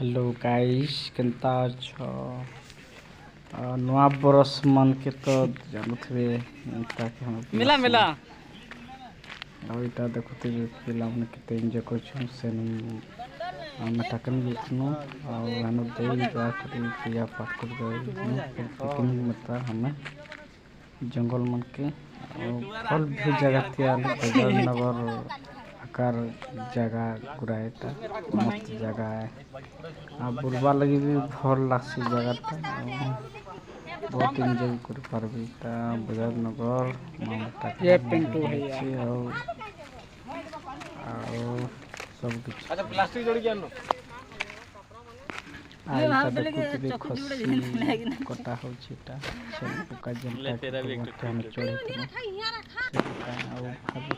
hello guys केनता छ नुआ बरस मन के तो जानथबे एंता के हम मिला मिला और इटा देखते पिला मन केते एंजॉय करछु से हम टकन लिखनु और हनु देई जा करी पूजा पाठ कर गए पिकनिक मत हमें जंगल मन के फल भी जगह त्याल नगर आकार जगह गुराएटा मस्त जगह है आ बुलवा लगी भी भल लागसी जगह बहुत एंजॉय कर पारबी ता बजार नगर मामटा ये पिंटू है और सब कुछ अच्छा प्लास्टिक जोड़ी के आनो कटा हो छिटा सब का जनता के हम चोरी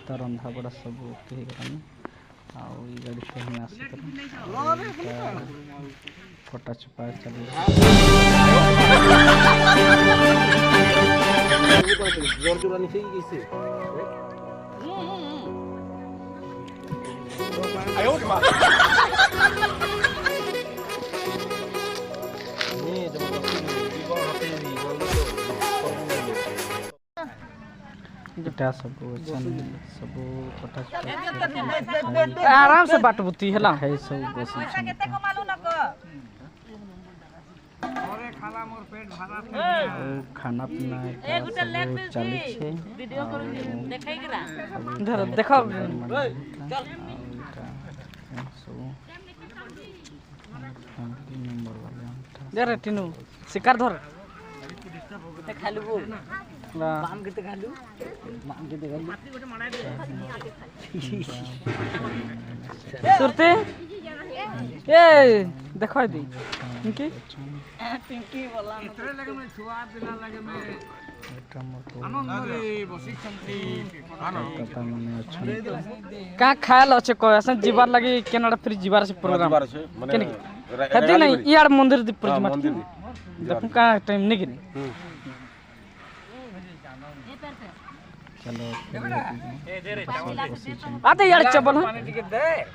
तो रंधा बड़ा सब के गरन आ ई गाड़ी से हम आसे कर फोटा छुपा चली जोर जोर नहीं चाहिए कैसे आयो मां इटा सब सब फोटा आराम से बाट बुती हला खाई सब बस खाना पीना चली छे वीडियो करू देखाई गेला धर देखो चल नंबर वाले जरा टिनू शिकार धर ते खालू बोल माम के खालू माम के खालू सुरते ए देखो दी इनकी पिंकी बोला इतरे लगे में छुआ दिला लगे में आनंद रे बसी छंती पता मने अछि का खायल अछि को ऐसा जीवार लगी केनाडा फ्री जीवार से प्रोग्राम माने हेदी नहीं यार मंदिर दी प्रोग्राम मंदिर देखु का टाइम नहीं गिनी चलो आते यार चबल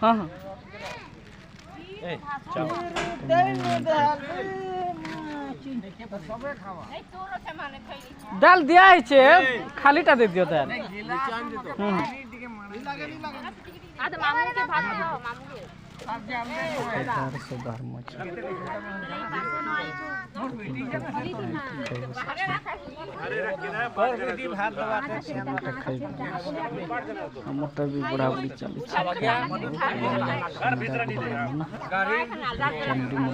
हां हां ए चाओ दाल दिया है छे खाली टा दे दियो दाल आ तो मामू के भात दे मामू के से बाहर मच मोटा भी बुढ़ा बुढ़ी चली चंडी